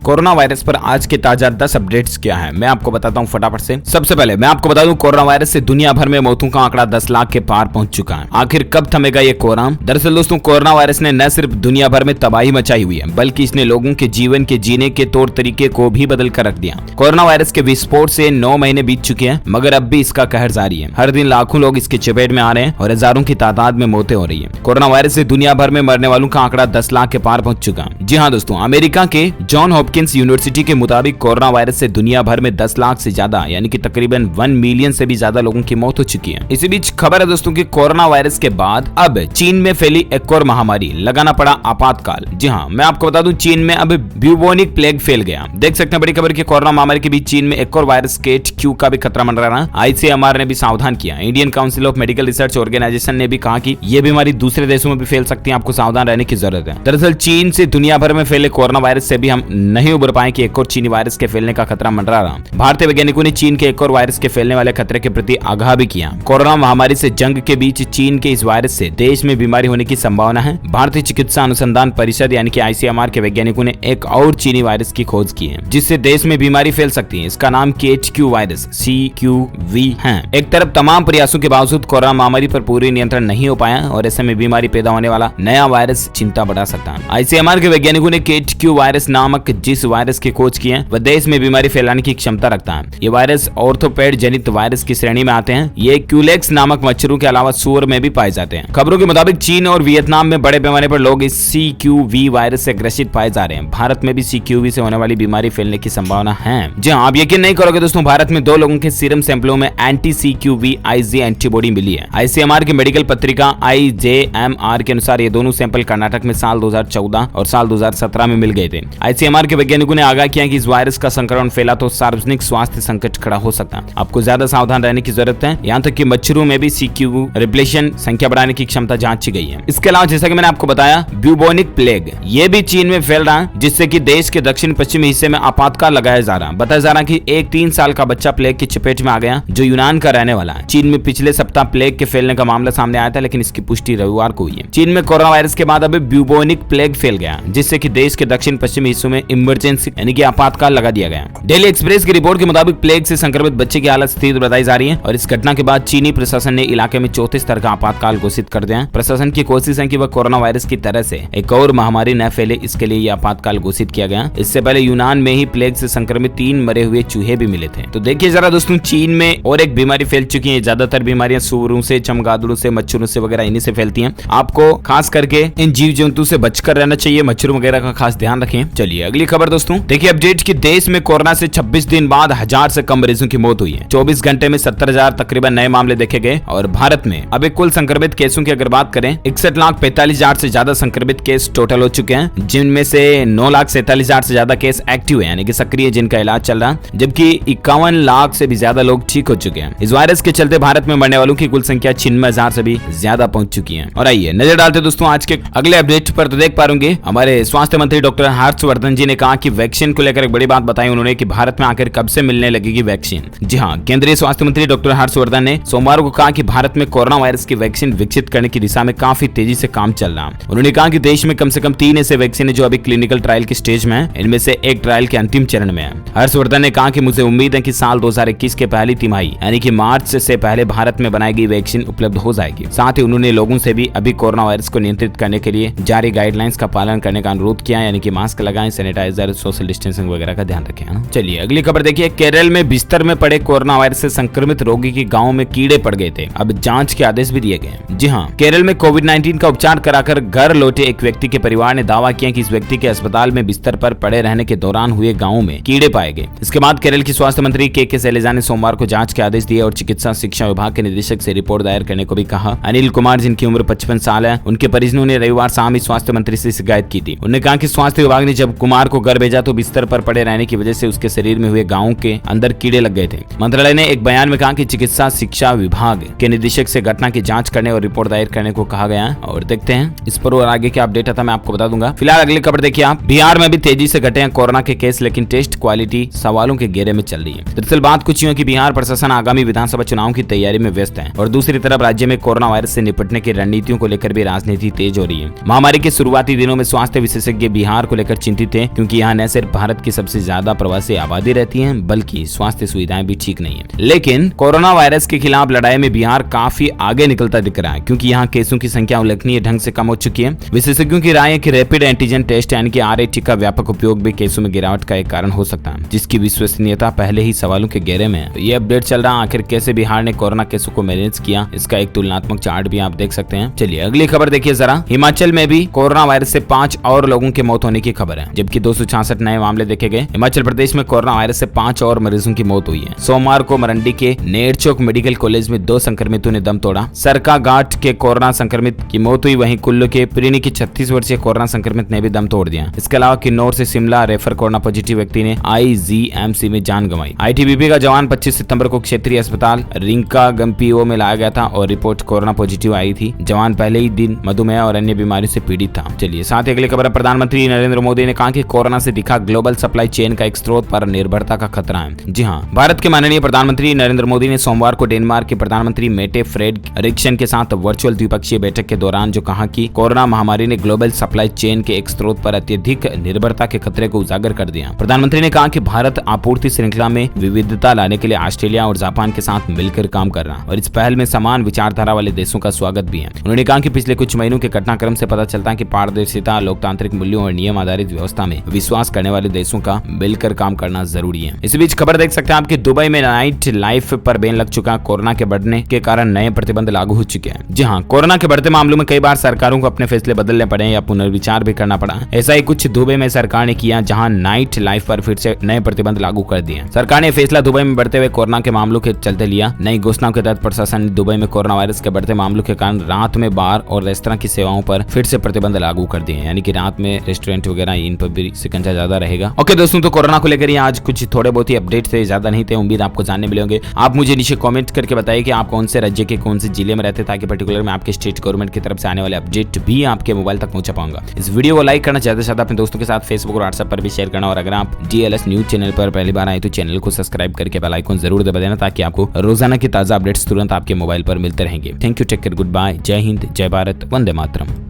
Corona virus पर आज के ताजा 10 अपडेट्स क्या है मैं आपको बताता हूं फटाफट से। सबसे पहले मैं आपको बता दूं कोरोना वायरस से दुनिया भर में मौतों का आंकड़ा 10 लाख के पार पहुंच चुका है। आखिर कब थमेगा ये कोरोना? दरअसल दोस्तों कोरोना वायरस ने न सिर्फ दुनिया भर में तबाही मचाई हुई है बल्कि इसने लोगों के जीवन के जीने के तौर तरीके को भी बदल कर रख दिया। कोरोना वायरस के विस्फोट से 9 महीने बीत चुके हैं मगर अब भी इसका कहर जारी है। हर दिन लाखों लोग इसके चपेट में आ रहे हैं और हजारों की तादाद में मौतें हो रही है। कोरोना वायरस से दुनिया भर में मरने वालों का आंकड़ा 10 लाख के पार पहुंच चुका है। जी हाँ दोस्तों, अमेरिका के जॉन हॉपकिंस यूनिवर्सिटी के मुताबिक कोरोना वायरस से दुनिया भर में 10 लाख से ज्यादा यानी कि तकरीबन 1 मिलियन से भी ज्यादा लोगों की मौत हो चुकी है। इसी बीच खबर है दोस्तों कि कोरोना वायरस के बाद अब चीन में फैली एक और महामारी, लगाना पड़ा आपातकाल। जी हाँ, मैं आपको बता दूं चीन में अब ब्यूबोनिक प्लेग फैल गया। देख सकते हैं बड़ी खबर की कोरोना महामारी के बीच चीन में एक और वायरस KH का भी खतरा मंडरा रहा। ICMR ने भी सावधान किया। Indian council of medical research organization ने भी कहा कि यह बीमारी दूसरे देशों में भी फैल सकती है, आपको सावधान रहने की जरूरत है। दरअसल चीन से दुनिया भर में फैले कोरोना वायरस से भी हम नहीं उबर पाए कि एक और चीनी वायरस के फैलने का खतरा मंडरा रहा। भारतीय वैज्ञानिकों ने चीन के एक और वायरस के फैलने वाले खतरे के प्रति आगाह भी किया। कोरोना महामारी से जंग के बीच चीन के इस वायरस से देश में बीमारी होने की संभावना है। भारतीय चिकित्सा अनुसंधान परिषद यानी कि ICMR के वैज्ञानिकों ने एक और चीनी वायरस की खोज की है जिससे देश में बीमारी फैल सकती है। इसका नाम KH वायरस CQV है। एक तरफ तमाम प्रयासों के बावजूद कोरोना महामारी पर पूरी नियंत्रण नहीं हो पाया और ऐसे में बीमारी पैदा होने वाला नया वायरस चिंता बढ़ा सकता है। ICMR के वैज्ञानिकों ने KH वायरस नामक जिस वायरस की खोज की है वह देश में बीमारी फैलाने की क्षमता रखता है। ये वायरस ऑर्थोपेड जनित वायरस की श्रेणी में आते हैं। ये क्यूलेक्स नामक मच्छरों के अलावा सूअर में भी पाए जाते हैं। खबरों के मुताबिक चीन और वियतनाम में बड़े पैमाने पर लोग इस CQV वायरस से ग्रसित पाए जा रहे हैं। भारत में भी CQV से होने वाली बीमारी फैलने की संभावना है। जी हाँ, आप यकीन नहीं करोगे दोस्तों, भारत में 2 लोगों के सीरम सैंपलों में एंटी CQV IG एंटीबॉडी मिली है। ICMR की मेडिकल पत्रिका IJMR के अनुसार ये दोनों सैंपल कर्नाटक में साल 2014 और साल 2017 में मिल गए थे। ICMR के वैज्ञानिकों ने आगाह किया कि इस वायरस का संक्रमण फैला तो सार्वजनिक स्वास्थ्य संकट खड़ा हो सकता है। आपको ज्यादा सावधान रहने की जरूरत है। यहाँ तक कि मच्छरों में भी CQV रिप्लेशन संख्या बढ़ाने की क्षमता जांची गई है। इसके अलावा जैसा कि मैंने आपको बताया ब्यूबोनिक प्लेग ये भी चीन में फैल रहा है जिससे कि देश के दक्षिण पश्चिमी हिस्से में आपातकाल लगाया जा रहा है। बताया जा रहा है कि एक 3 साल का बच्चा प्लेग की चपेट में आ गया जो यूनान का रहने वाला है। चीन में पिछले सप्ताह प्लेग के फैलने का मामला सामने आया था लेकिन इसकी पुष्टि रविवार को हुई है। चीन में कोरोना वायरस के बाद अब ब्यूबोनिक प्लेग फैल गया जिससे कि देश के दक्षिण पश्चिमी हिस्सों में इमरजेंसी यानी कि आपातकाल लगा दिया गया। डेली एक्सप्रेस की रिपोर्ट के मुताबिक प्लेग से संक्रमित बच्चे की हालत स्थिर बताई जा रही है और इस घटना के बाद चीनी प्रशासन ने इलाके में 34 स्तर का आपातकाल घोषित कर दिया। प्रशासन की कोशिश है कि वह कोरोना वायरस की तरह से एक और महामारी न फैले, इसके लिए यह आपातकाल घोषित किया गया। इससे पहले यूनान में ही प्लेग से संक्रमित 3 मरे हुए चूहे भी मिले थे। तो देखिए जरा दोस्तों, चीन में और एक बीमारी फैल चुकी है। ज्यादातर बीमारियां सूअरों से, चमगादड़ों से, मच्छरों से वगैरह इन्हीं से फैलती हैं। आपको खास करके इन जीव जंतु से बचकर रहना चाहिए। मच्छरों वगैरह का खास ध्यान रखें। चलिए अगली खबर दोस्तों, देखिए अपडेट की देश में कोरोना से 26 दिन बाद 1000 से कम मरीजों की मौत हुई है। 24 घंटे में 70,000 तकरीबन नए मामले देखे गए और भारत में अब कुल संक्रमित केसों की अगर बात करें 61,45,000 से ज्यादा संक्रमित केस टोटल हो चुके हैं जिनमें से 9,47,000 से ज्यादा केस एक्टिव है यानी कि सक्रिय जिनका इलाज चल रहा है, जबकि 51 लाख से भी ज्यादा लोग ठीक हो चुके हैं। इस वायरस के चलते भारत में मरने वालों की कुल संख्या 96,000 से भी ज्यादा पहुंच चुकी है। और आइए नजर डालते दोस्तों आज के अगले अपडेट पर। तो देख पा रहे हमारे स्वास्थ्य मंत्री डॉक्टर हर्षवर्धन जी ने कहा कि वैक्सीन को लेकर एक बड़ी बात बताई उन्होंने कि भारत में आखिर कब से मिलने लगेगी वैक्सीन। जी हाँ, केंद्रीय स्वास्थ्य मंत्री डॉक्टर हर्षवर्धन ने सोमवार को कहा कि भारत में कोरोना वायरस की वैक्सीन विकसित करने की दिशा में काफी तेजी से काम चल रहा है। उन्होंने कहा कि देश में कम से कम 3 ऐसे वैक्सीन है जो अभी क्लिनिकल ट्रायल की स्टेज में है। इनमें से एक ट्रायल के अंतिम चरण में है। हर्षवर्धन ने कहा कि मुझे उम्मीद है कि साल 2021 के पहली तिमाही यानी कि मार्च से पहले भारत में बनाई गई वैक्सीन उपलब्ध हो जाएगी। साथ ही उन्होंने लोगों से भी अभी कोरोना वायरस को नियंत्रित करने के लिए जारी गाइडलाइंस का पालन करने का अनुरोध किया यानी कि मास्क लगाएं, सैनिटाइजर, सोशल डिस्टेंसिंग वगैरह का ध्यान रखें। चलिए अगली खबर देखिए, केरल में बिस्तर में पड़े कोरोना वायरस से संक्रमित रोगी की गांव में कीड़े पड़ गए थे। अब जांच के आदेश भी दिए गए। जी हाँ, केरल में कोविड-19 का उपचार कराकर घर लौटे एक व्यक्ति के परिवार ने दावा किया कि इस व्यक्ति के अस्पताल में बिस्तर पर पड़े रहने के दौरान हुए गाँव में कीड़े पाए गए। इसके बाद केरल की स्वास्थ्य मंत्री के शैलजा ने सोमवार को जांच के आदेश दिए और चिकित्सा शिक्षा विभाग के निदेशक से रिपोर्ट दायर करने को भी कहा। अनिल कुमार जिनकी उम्र 55 साल है, उनके परिजनों ने रविवार शाम ही स्वास्थ्य मंत्री से शिकायत की थी। उन्होंने कहा कि स्वास्थ्य विभाग ने जब कुमार को घर भेजा तो बिस्तर पर पड़े रहने की वजह से उसके शरीर में हुए गाँव के अंदर कीड़े लग गए थे। मंत्रालय ने एक बयान में कहा कि चिकित्सा शिक्षा विभाग के निदेशक से घटना की जांच करने और रिपोर्ट दायर करने को कहा गया। और देखते हैं इस पर और आगे क्या अपडेट आता मैं आपको बता दूंगा। फिलहाल अगली खबर देखिए आप, बिहार में भी तेजी से घटे हैं कोरोना के केस लेकिन टेस्ट क्वालिटी सवालों के घेरे में चल रही है। दरअसल बात कुछ यूं कि बिहार प्रशासन आगामी विधानसभा चुनाव की तैयारी में व्यस्त है और दूसरी तरफ राज्य में कोरोना वायरस से निपटने की रणनीतियों को लेकर भी राजनीति तेज हो रही है। महामारी के शुरुआती दिनों में स्वास्थ्य विशेषज्ञ बिहार को लेकर चिंतित थे क्योंकि क्योंकि यहाँ न सिर्फ भारत की सबसे ज्यादा प्रवासी आबादी रहती है बल्कि स्वास्थ्य सुविधाएं भी ठीक नहीं है। लेकिन कोरोना वायरस के खिलाफ लड़ाई में बिहार काफी आगे निकलता दिख रहा है, क्योंकि यहाँ केसों की संख्या उल्लेखनीय ढंग से कम हो चुकी है। विशेषज्ञों की राय है कि रैपिड एंटीजन टेस्ट यानी कि RAT का व्यापक उपयोग भी केसों में गिरावट का एक कारण हो सकता है, जिसकी विश्वसनीयता पहले ही सवालों के घेरे में है। ये अपडेट चल रहा है आखिर कैसे बिहार ने कोरोना केसों को मैनेज किया, इसका एक तुलनात्मक चार्ट भी आप देख सकते हैं। चलिए अगली खबर देखिए जरा। हिमाचल में भी कोरोना वायरस से 5 और लोगों की मौत होने की खबर है, जबकि 266 नए मामले देखे गए। हिमाचल प्रदेश में कोरोना वायरस से 5 और मरीजों की मौत हुई है। सोमवार को मरंडी के नेरचौक मेडिकल कॉलेज में 2 संक्रमितों ने दम तोड़ा। सरकाघाट के कोरोना संक्रमित की मौत हुई, वहीं कुल्लू के पिरिनी की 36 वर्षीय कोरोना संक्रमित ने भी दम तोड़ दिया। इसके अलावा किन्नौर से शिमला रेफर कोरोना पॉजिटिव व्यक्ति ने IGMC में जान गंवाई। ITBP का जवान 25 सितंबर को क्षेत्रीय अस्पताल रिंका गंपीओ में लाया गया था और रिपोर्ट कोरोना पॉजिटिव आई थी। जवान पहले ही दिन मधुमेह और अन्य बीमारियों से पीड़ित था। चलिए साथ ही अगली खबर। प्रधानमंत्री नरेंद्र मोदी ने कहा कि कोरोना से दिखा ग्लोबल सप्लाई चेन का एक स्रोत पर निर्भरता का खतरा है। जी हाँ, भारत के माननीय प्रधानमंत्री नरेंद्र मोदी ने सोमवार को डेनमार्क के प्रधानमंत्री मेटे फ्रेडरिक्सन के साथ वर्चुअल द्विपक्षीय बैठक के दौरान जो कहा कि कोरोना महामारी ने ग्लोबल सप्लाई चेन के एक स्रोत पर अत्यधिक निर्भरता के खतरे को उजागर कर दिया। प्रधानमंत्री ने कहा कि भारत आपूर्ति श्रृंखला में विविधता लाने के लिए ऑस्ट्रेलिया और जापान के साथ मिलकर काम कर रहा और इस पहल में समान विचारधारा वाले देशों का स्वागत भी है। उन्होंने कहा कि पिछले कुछ महीनों के घटनाक्रम से पता चलता है कि पारदर्शिता, लोकतांत्रिक मूल्यों और नियम आधारित व्यवस्था में विश्वास करने वाले देशों का मिलकर काम करना जरूरी है। इस बीच खबर देख सकते हैं आपके दुबई में नाइट लाइफ पर बैन लग चुका। कोरोना के बढ़ने के कारण नए प्रतिबंध लागू हो चुके हैं। जी हाँ, कोरोना के बढ़ते मामलों में कई बार सरकारों को अपने फैसले बदलने पड़े या पुनर्विचार भी करना पड़ा। ऐसा ही कुछ दुबई में सरकार ने किया, जहां नाइट लाइफ पर फिर से नए प्रतिबंध लागू कर दिए। सरकार ने फैसला दुबई में बढ़ते हुए कोरोना के मामलों के चलते लिया। नई घोषणाओं के तहत प्रशासन ने दुबई में कोरोना वायरस के बढ़ते मामलों के कारण रात में बार और रेस्तरां की सेवाओं पर फिर से प्रतिबंध लागू कर दिए, यानी कि रात में रेस्टोरेंट वगैरह इन पर भी शिकंजा ज्यादा रहेगा। ओके दोस्तों, तो कोरोना को लेकर आज कुछ थोड़े बहुत ही अपडेट थे, ज्यादा नहीं थे। उम्मीद आपको जानने मिलेंगे। आप मुझे नीचे कमेंट करके बताइए कि आप कौन से राज्य के कौन से जिले में रहते, ताकि पर्टिकुलर में आपके स्टेट गवर्नमेंट की तरफ से आने वाले अपडेट भी आपके मोबाइल तक पहुंचा पाऊंगा। इस वीडियो को लाइक करना, ज्यादा से ज्यादा अपने दोस्तों के साथ फेसबुक और व्हाट्सएप पर भी शेयर करना, और अगर आप DLS न्यूज चैनल पर पहली बार आए तो चैनल को सब्सक्राइब करके बेल आइकन जरूर दबा देना, ताकि आपको रोजाना की ताजा अपडेट्स तुरंत आपके मोबाइल पर मिलते रहेंगे। Thank you, take care, good bye, जय हिंद, जय भारत, वंदे मातरम।